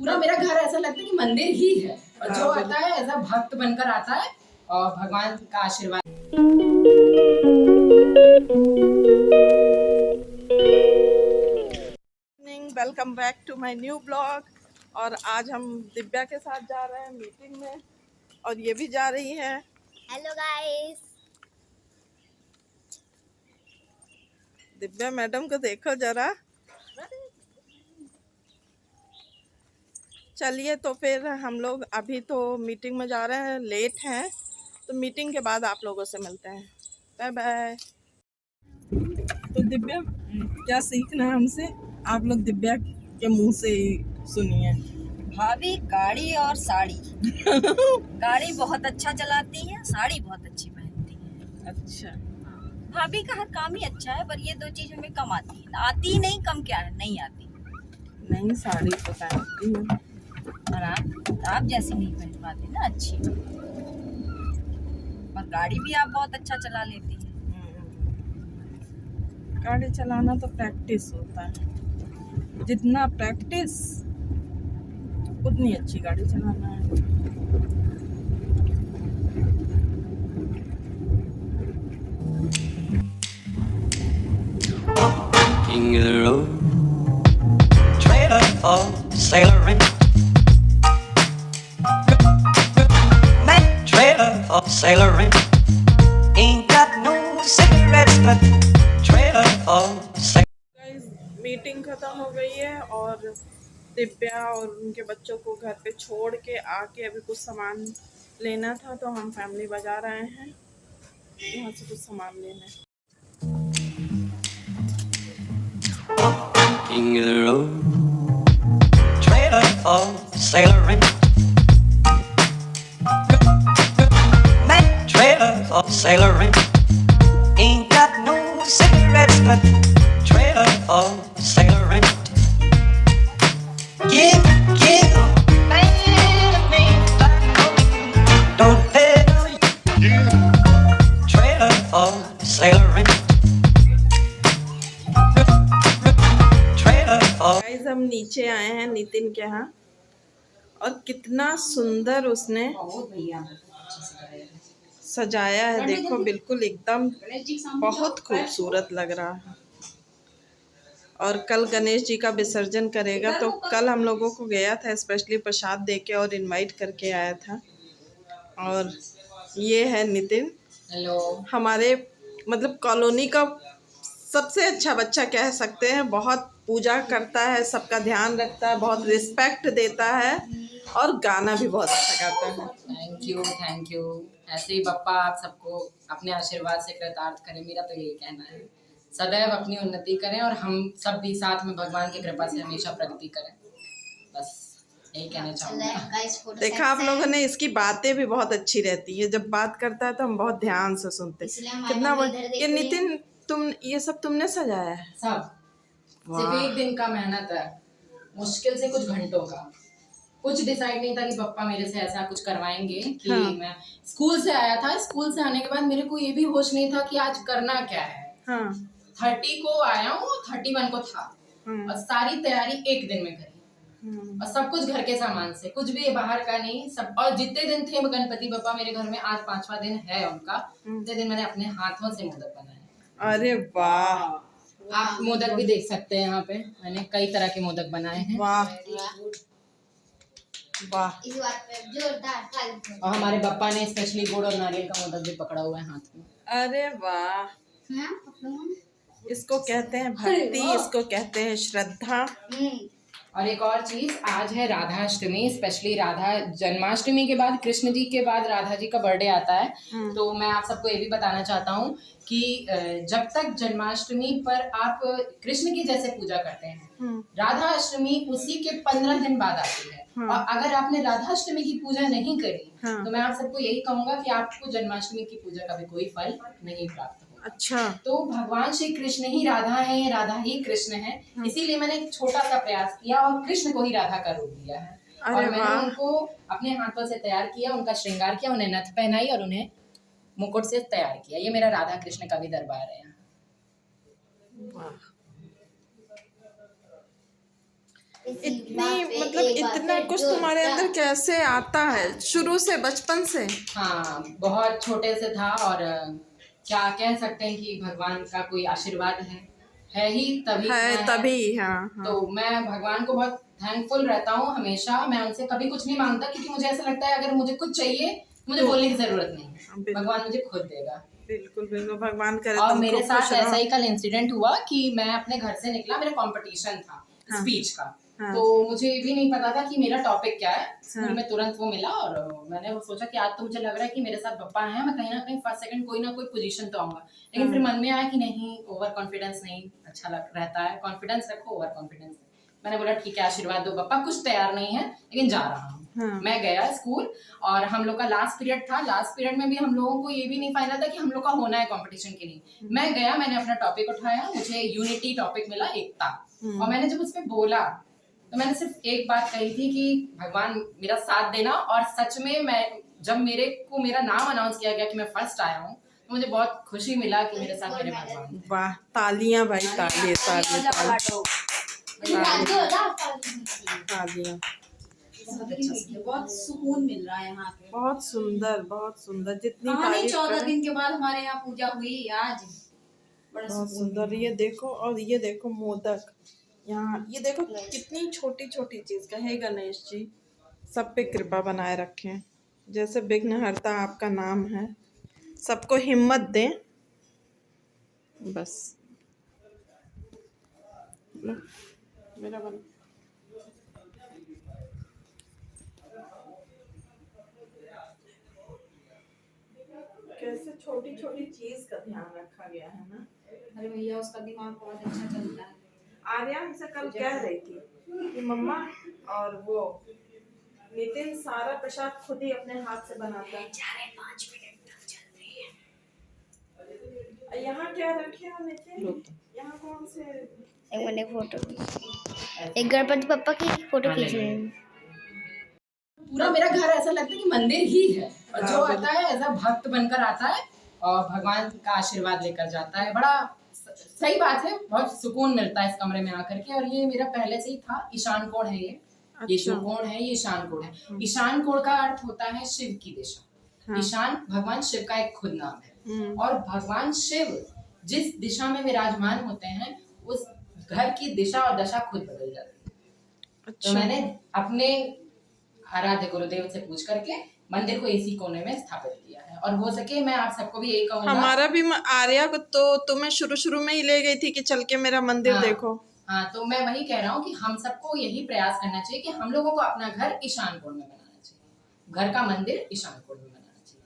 पूरा मेरा घर ऐसा लगता है कि मंदिर ही है, और जो आता है ऐसा भक्त बनकर आता है और भगवान का आशीर्वाद। Welcome back to my new blog. और आज हम दिव्या के साथ जा रहे हैं मीटिंग में, और ये भी जा रही है। हेलो गाइस, दिव्या मैडम को देखो जरा। चलिए तो फिर हम लोग अभी तो मीटिंग में जा रहे हैं, लेट हैं, तो मीटिंग के बाद आप लोगों से मिलते हैं। Bye bye. तो दिव्या क्या सीखना है हमसे, आप लोग दिव्या के मुंह से ही सुनिए। भाभी गाड़ी और साड़ी गाड़ी बहुत अच्छा चलाती है, साड़ी बहुत अच्छी पहनती है। अच्छा, भाभी का हर काम ही अच्छा है, पर ये दो चीज हमें कम आती है। आती नहीं, कम क्या है, नहीं आती। नहीं साड़ी तो पहनती हूँ। और आप जैसी नहीं पहन पाती ना, अच्छी। और गाड़ी भी आप बहुत अच्छा चला लेती है। गाड़ी चलाना तो प्रैक्टिस होता है, जितना प्रैक्टिस उतनी अच्छी गाड़ी चलाना है। King of the road, trailer for sailoring. Man, trailer for sailoring. Ain't got no cigarettes, but trailer for sailoring. Guys, meeting खत्म हो गई है और दिव्या और उनके बच्चों को घर पे छोड़ के आके अभी कुछ सामान लेना था, तो हम फैमिली बाजार आए हैं यहाँ से कुछ सामान लेने। King of the road, trailer for sailoring. Man, trailer for sailoring. Ain't got no cigarettes, but trailer for sailoring. Give, don't pay no trailer for sailoring. Trailer for guys, हम नीचे आए हैं नितिन के यहाँ, और कितना सुंदर उसने सजाया है, देखो बिल्कुल एकदम बहुत खूबसूरत लग रहा है। और कल गणेश जी का विसर्जन करेगा, तो कल हम लोगों को गया था स्पेशली प्रसाद देके और इनवाइट करके आया था। और ये है नितिन, हेलो। हमारे मतलब कॉलोनी का सबसे अच्छा बच्चा कह सकते हैं। बहुत पूजा करता है, सबका ध्यान रखता है, बहुत रिस्पेक्ट देता है, और गाना भी बहुत अच्छा गाता है। Thank you. ऐसे ही बप्पा आप सबको अपने आशीर्वाद से कृतार्थ करें, मेरा तो यही कहना है। सदैव अपनी उन्नति करें और हम सब भी साथ में भगवान की कृपा से हमेशा प्रगति करें, बस यही कहना चाहूँगा। देखा आप लोगों ने, इसकी बातें भी बहुत अच्छी रहती है, जब बात करता है तो हम बहुत ध्यान से सुनते हैं। कितना ये नितिन, तुम ये सब तुमने सजाया है? सब सिर्फ एक दिन का मेहनत है, मुश्किल से कुछ घंटों का। कुछ डिसाइड नहीं था कि पप्पा मेरे से ऐसा कुछ करवाएंगे कि हाँ। मैं स्कूल से आया था, स्कूल से आने के बाद मेरे को ये भी होश नहीं था कि आज करना क्या है। हाँ। 30 को आया हूँ, 31 को था, और सारी तैयारी एक दिन में करी, और सब कुछ घर के सामान से, कुछ भी बाहर का नहीं सब। और जितने दिन थे गणपति बप्पा मेरे घर में, आज 5वां दिन है उनका, उतने दिन मैंने अपने हाथों से मोदक बनाए। अरे वाह, आप मोदक भी देख सकते हैं, यहाँ पे मैंने कई तरह के मोदक बनाए हैं। वाह वाह। और हमारे बप्पा ने स्पेशली गुड़ और नारियल का मोदक भी पकड़ा हुआ है हाथ में। अरे वाह, इसको कहते हैं भक्ति, इसको कहते हैं श्रद्धा। और एक और चीज, आज है राधाष्टमी, स्पेशली राधा जन्माष्टमी के बाद, कृष्ण जी के बाद राधा जी का बर्थडे आता है। तो मैं आप सबको ये भी बताना चाहता हूँ कि जब तक जन्माष्टमी पर आप कृष्ण की जैसे पूजा करते हैं, राधा अष्टमी उसी के 15 दिन बाद आती है। और अगर आपने राधाष्टमी की पूजा नहीं करी, तो मैं आप सबको यही कहूंगा कि आपको जन्माष्टमी की पूजा का भी कोई फल नहीं प्राप्त होगा। अच्छा, तो भगवान श्री कृष्ण ही राधा है, राधा ही कृष्ण है, इसीलिए मैंने एक छोटा सा प्रयास किया और कृष्ण को ही राधा का रूप दिया है। और मैंने उनको अपने हाथों से तैयार किया, उनका श्रृंगार किया, उन्हें नथ पहनाई और उन्हें मुकुट से तैयार किया। ये मेरा राधा कृष्ण का भी दरबार है। इतनी मतलब इतना कुछ तुम्हारे अंदर कैसे आता है शुरू से, बचपन से? हाँ, बहुत छोटे से था। और क्या कह सकते हैं कि भगवान का कोई आशीर्वाद है ही तभी है मैं तभी। हाँ हाँ। तो मैं भगवान को बहुत थैंकफुल रहता हूँ हमेशा। मैं उनसे कभी कुछ नहीं मांगता, क्योंकि मुझे ऐसा लगता है अगर मुझे कुछ चाहिए तो मुझे बोलने की जरूरत नहीं है, बिल्कुल। भगवान मुझे खुद देगा। बिल्कुल बिल्कुल, भगवान करे और तुम मेरे खूब साथ खुश ऐसा रहो। ही कल इंसिडेंट हुआ कि मैं अपने घर से निकला, मेरा कंपटीशन था हाँ। स्पीच का। हाँ। तो मुझे ये भी नहीं पता था कि मेरा टॉपिक क्या है। स्कूल हाँ। में तुरंत वो मिला और मैंने वो सोचा कि आज तो मुझे लग रहा है कि मेरे साथ पप्पा हैं, मैं कहीं ना कहीं फर्स्ट सेकंड कोई ना कोई पोजीशन तो आऊंगा। लेकिन फिर मन में आया कि नहीं, ओवर कॉन्फिडेंस नहीं अच्छा रहता है, कॉन्फिडेंस रखो, ओवर कॉन्फिडेंस। मैंने बोला ठीक है, आशीर्वाद दो पप्पा, कुछ तैयार नहीं है लेकिन जा रहा हूँ। हाँ। मैं गया स्कूल और हम लोग का लास्ट पीरियड था। लास्ट पीरियड में भी हम लोगों को ये भी नहीं फाइनल था कि हम लोग का होना है कंपटीशन की नहीं। मैं गया, मैंने अपना टॉपिक उठाया, मुझे यूनिटी टॉपिक मिला, एकता। और मैंने जब उसमें बोला तो मैंने सिर्फ एक बात कही थी कि भगवान मेरा साथ देना। और सच में मैं जब मेरे को मेरा नाम अनाउंस किया गया कि मैं फर्स्ट आया हूँ तो मुझे बहुत खुशी मिला कि मेरे साथ मेरे भगवान थे। वाह, तालियां भाई, तालियां तालियां तालियां। बहुत सुकून मिल रहा है यहाँ पे। बहुत सुंदर, बहुत सुंदर। जितनी हाँ, नहीं, तारीफ 14 करें दिन के बाद हमारे यहाँ पूजा हुई आज। बड़ा बहुत सुकून सुंदर। ये देखो, और ये देखो मोदक यहाँ, ये देखो कितनी छोटी छोटी चीज का। हे गणेश जी, सब पे कृपा बनाए रखें, जैसे विघ्नहर्ता आपका नाम है, सबको हिम्मत दें बस। लो, मेरा बन कैसे छोटी छोटी चीज का ध्यान रखा गया है ना। अरे भैया, उसका दिमाग बहुत अच्छा चलता है। आर्या हमसे कल कह रही थी कि मम्मा और वो नितिन सारा प्रसाद खुद ही अपने हाथ से बनाता है। 5 मिनट तक चल रही है। यहाँ क्या रखे हो नितिन? यहाँ कौन से? एक मैंने फोटो एक गणपति पप्पा की फोटो खींच रही हूँ। पूरा मेरा घर ऐसा लगता है कि मंदिर ही है। और जो आता है ऐसा भक्त बनकर आता है और भगवान का आशीर्वाद लेकर जाता है। बड़ा सही बात है, बहुत सुकून मिलता है इस कमरे में आकर के। और ये मेरा पहले से ही था, ईशान कोण है ये शिव कोण है, ये ईशान कोण है। ईशान कोण का अर्थ होता है शिव की दिशा। ईशान भगवान शिव का एक खुद नाम है। और भगवान शिव जिस दिशा में विराजमान होते हैं उस घर की दिशा और दशा खुद बदल जाती है। तो मैंने अपने आराध्य गुरुदेव से पूछ करके मंदिर को इसी कोने में स्थापित किया है। और हो सके मैं आप सबको भी यही कहूंगा। हमारा भी आर्या को तो तुम्हें शुरू में ही ले गई थी कि चल के मेरा मंदिर देखो। हाँ, तो मैं वही कह रहा हूँ कि हम सबको यही प्रयास करना चाहिए कि हम लोगों को अपना घर ईशान कोण में बनाना चाहिए, घर का मंदिर ईशान कोण में बनाना चाहिए।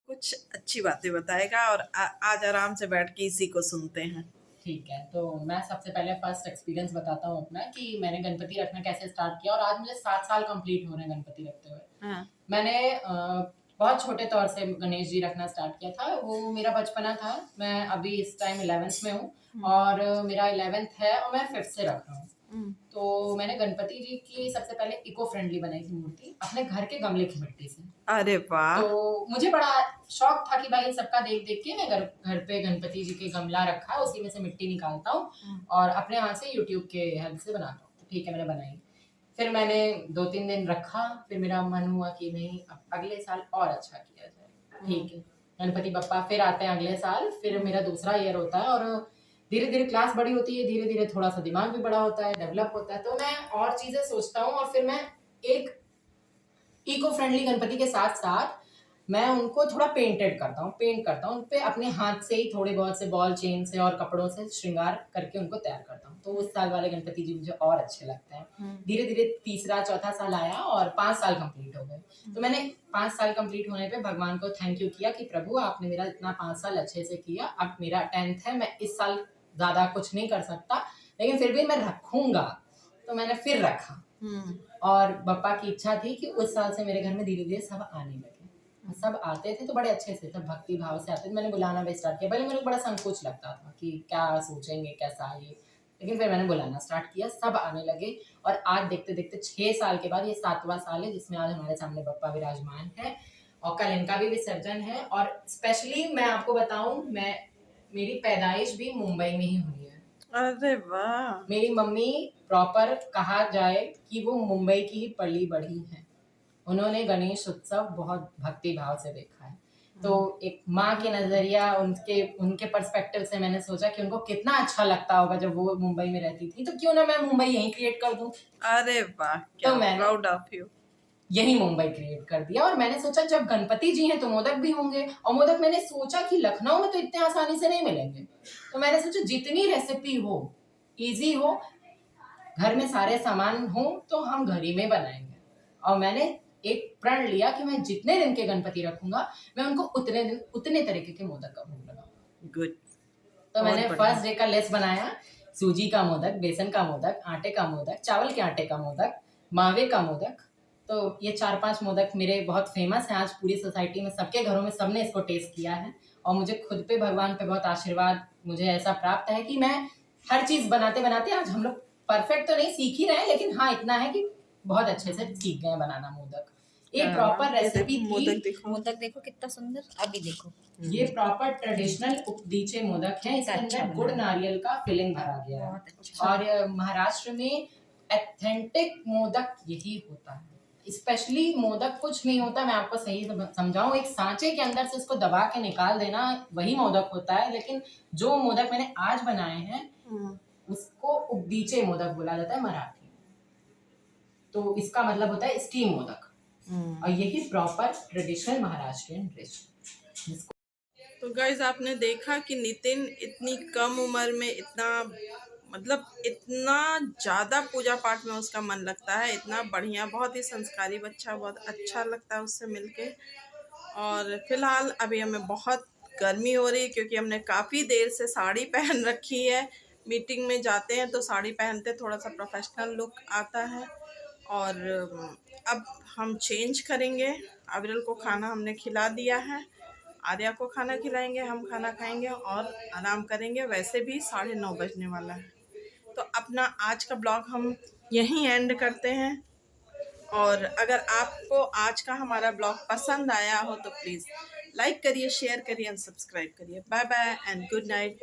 कुछ अच्छी बातें बताएगा और आज आराम से बैठ के इसी को सुनते हैं। ठीक है, तो मैं सबसे पहले फर्स्ट एक्सपीरियंस बताता हूँ अपना कि मैंने गणपति रखना कैसे स्टार्ट किया। और आज मुझे 7 साल कंप्लीट हो रहे हैं गणपति रखते हुए। मैंने बहुत छोटे तौर से गणेश जी रखना स्टार्ट किया था। वो मेरा बचपना था। मैं अभी इस टाइम 11th में हूँ और मेरा 11th है और मैं 5th से रख रहा हूँ। तो मैंने गणपति जी की सबसे पहले इको फ्रेंडली बनाई थी मूर्ति, अपने घर के गमले की मिट्टी से। अरे वाह। तो मुझे बड़ा शौक था कि भाई सबका देख देख के मैं घर पे गणपति जी के गमला रखा है, उसी में से मिट्टी निकालता हूँ और अपने हाथ से यूट्यूब के हेल्प से बनाता हूँ। तो ठीक है, मैंने बनाई। फिर मैंने 2-3 दिन रखा, फिर मेरा मन हुआ कि नहीं, अब अगले साल और अच्छा किया जाए। ठीक है, गणपति बप्पा फिर आते हैं अगले साल, फिर मेरा दूसरा ईयर होता है और धीरे धीरे क्लास बड़ी होती है, धीरे धीरे थोड़ा सा दिमाग भी बड़ा होता है, डेवलप होता है। तो मैं और चीजें सोचता हूँ और फिर मैं एक इको फ्रेंडली गणपति के साथ साथ मैं उनको थोड़ा पेंट करता हूँ उन पे अपने हाथ से ही थोड़े बहुत से बॉल चेन से और कपड़ों से श्रृंगार करके उनको तैयार करता हूँ। तो उस साल वाले गणपति जी मुझे और अच्छे लगते हैं। धीरे धीरे तीसरा चौथा साल आया और 5 साल कंप्लीट हो गए। तो मैंने 5 साल कंप्लीट होने पे भगवान को थैंक यू किया कि प्रभु आपने मेरा इतना 5 साल अच्छे से किया। अब मेरा 10th है, मैं इस साल ज्यादा कुछ नहीं कर सकता लेकिन फिर भी मैं रखूंगा। तो मैंने फिर रखा और बप्पा की इच्छा थी कि उस साल से मेरे घर में धीरे धीरे सब आने लगे। सब आते थे तो बड़े अच्छे से, सब भक्ति भाव से आते थे। मैंने बुलाना भी स्टार्ट किया। पहले मेरे को बड़ा संकोच लगता था कि क्या सोचेंगे, कैसा ये, लेकिन फिर मैंने बुलाना स्टार्ट किया, सब आने लगे। और आज देखते देखते 6 साल के बाद ये 7वां साल है जिसमें आज हमारे सामने बप्पा विराजमान है और कल इनका भी विसर्जन है। और स्पेशली मैं आपको बताऊं, मेरी पैदाइश भी मुंबई में ही हुई है। अरे वाह। मेरी मम्मी प्रॉपर कहा जाए कि वो मुंबई की ही पली बढ़ी है। उन्होंने गणेश उत्सव बहुत भक्ति भाव से देखा है। तो एक माँ के नजरिया, उनके उनके पर्सपेक्टिव से मैंने सोचा कि उनको कितना अच्छा लगता होगा जब वो मुंबई में रहती थी, तो क्यों ना मैं मुंबई यहीं क्रिएट कर दूं। अरे वाह, क्या प्राउड ऑफ यू। यही मुंबई क्रिएट कर दिया। और मैंने सोचा जब गणपति जी हैं तो मोदक भी होंगे, और मोदक मैंने सोचा कि लखनऊ में तो इतने आसानी से नहीं मिलेंगे, तो मैंने सोचा जितनी रेसिपी हो, इजी हो, घर में सारे सामान हो, तो हम घर ही में बनाएंगे। और मैंने एक प्रण लिया कि मैं जितने दिन के गणपति रखूंगा, मैं उनको उतने दिन उतने तरीके के मोदक का भोग लगाऊंगा। गुड। तो मैंने फर्स्ट डे का लिस्ट बनाया, सूजी का मोदक, बेसन का मोदक, आटे का मोदक, चावल के आटे का मोदक, मावे का मोदक। तो ये 4-5 मोदक मेरे बहुत फेमस हैं। आज पूरी सोसाइटी में सबके घरों में सबने इसको टेस्ट किया है, और मुझे खुद पे भगवान पे बहुत आशीर्वाद मुझे ऐसा प्राप्त है कि मैं हर चीज बनाते बनाते, आज हम लोग परफेक्ट तो नहीं सीख ही रहे हैं, लेकिन हाँ इतना है कि बहुत अच्छे से सीख गए बनाना मोदक। एक प्रॉपर रेसिपी थी। मोदक देखो कितना सुंदर, अभी देखो ये प्रॉपर ट्रेडिशनल उपदीचे मोदक है। इसके अंदर गुड़ नारियल का फिलिंग भरा गया है। अच्छा। और महाराष्ट्र में एथेंटिक मोदक यही होता है। स्पेशली मोदक कुछ नहीं होता, मैं आपको सही समझाऊं, एक सांचे के अंदर से इसको दबा के निकाल देना वही मोदक होता है। लेकिन जो मोदक मैंने आज बनाए हैं उसको उपदीचे मोदक बोला जाता है मराठी में। तो इसका मतलब होता है स्टीम मोदक, और यही प्रॉपर ट्रेडिशनल महाराष्ट्रियन डिश। तो गाइज आपने देखा कि नितिन इतनी कम उम्र में इतना इतना ज़्यादा पूजा पाठ में उसका मन लगता है, इतना बढ़िया, बहुत ही संस्कारी बच्चा, बहुत अच्छा लगता है उससे मिलके। और फिलहाल अभी हमें बहुत गर्मी हो रही है क्योंकि हमने काफ़ी देर से साड़ी पहन रखी है। मीटिंग में जाते हैं तो साड़ी पहनते थोड़ा सा प्रोफेशनल लुक आता है। और अब हम चेंज करेंगे। अविरल को खाना हमने खिला दिया है, आर्या को खाना खिलाएंगे, हम खाना खाएंगे और आराम करेंगे। वैसे भी 9:30 बजने वाला है। तो अपना आज का ब्लॉग हम यहीं एंड करते हैं। और अगर आपको आज का हमारा ब्लॉग पसंद आया हो तो प्लीज़ लाइक करिए, शेयर करिए एंड सब्सक्राइब करिए। Bye bye and good night.